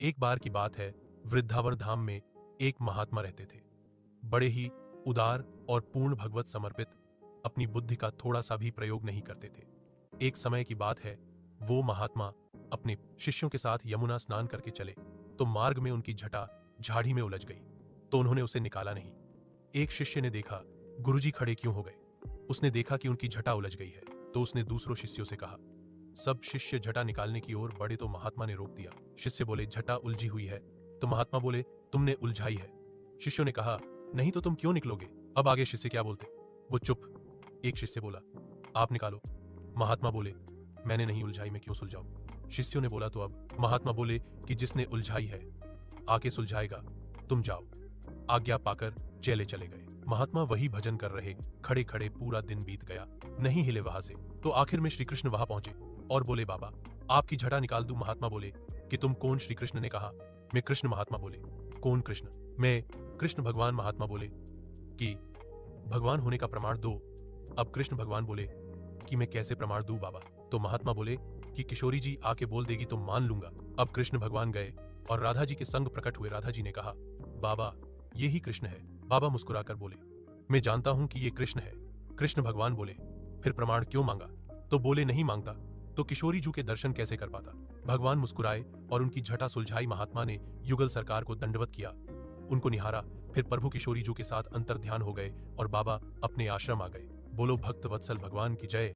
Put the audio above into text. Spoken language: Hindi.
एक बार की बात है, वृद्धावन धाम में एक महात्मा रहते थे। बड़े ही उदार और पूर्ण भगवत समर्पित, अपनी बुद्धि का थोड़ा सा भी प्रयोग नहीं करते थे। एक समय की बात है, वो महात्मा अपने शिष्यों के साथ यमुना स्नान करके चले तो मार्ग में उनकी जटा झाड़ी में उलझ गई, तो उन्होंने उसे निकाला नहीं। एक शिष्य ने देखा, गुरुजी खड़े क्यों हो गए। उसने देखा कि उनकी जटा उलझ गई है, तो उसने दूसरों शिष्यों से कहा। सब शिष्य जटा निकालने की ओर बढ़े तो महात्मा ने रोक दिया। शिष्य बोले, जटा उलझी हुई है। तो महात्मा बोले, तुमने उलझाई है। शिष्यों ने कहा, नहीं तो तुम क्यों निकलोगे। अब आगे शिष्य क्या बोलते। वो चुप। एक शिष्य बोला, आप निकालो। महात्मा बोले, मैंने नहीं उलझाई, मैं क्यों सुलझाऊं। शिष्यों ने बोला, तो अब। महात्मा बोले कि जिसने उलझाई है आके सुलझाएगा, तुम जाओ। आज्ञा पाकर चेले चले गए। महात्मा वही भजन कर रहे, खड़े खड़े पूरा दिन बीत गया, नहीं हिले वहां से। तो आखिर में श्री कृष्ण वहां पहुंचे और बोले, बाबा आपकी जटा निकाल दूं। महात्मा बोले कि तुम कौन। श्री कृष्ण ने कहा, मैं कृष्ण। महात्मा बोले, कौन कृष्ण। मैं कृष्ण भगवान। महात्मा बोले कि भगवान होने का प्रमाण दो। अब कृष्ण भगवान बोले कि मैं कैसे प्रमाण दूं बाबा। तो महात्मा बोले कि किशोरी जी आके बोल देगी तो मान लूंगा। अब कृष्ण भगवान गए और राधा जी के संग प्रकट हुए। राधा जी ने कहा, बाबा ये ही कृष्ण है। बाबा मुस्कुराकर बोले, मैं जानता हूं कि ये कृष्ण है। कृष्ण भगवान बोले, फिर प्रमाण क्यों मांगा। तो बोले, नहीं मांगता तो किशोरी जी के दर्शन कैसे कर पाता। भगवान मुस्कुराए और उनकी जटा सुलझाई। महात्मा ने युगल सरकार को दंडवत किया, उनको निहारा, फिर प्रभु किशोरी जी के साथ अंतर ध्यान हो गए और बाबा अपने आश्रम आ गए। बोलो भक्त वत्सल भगवान की जय।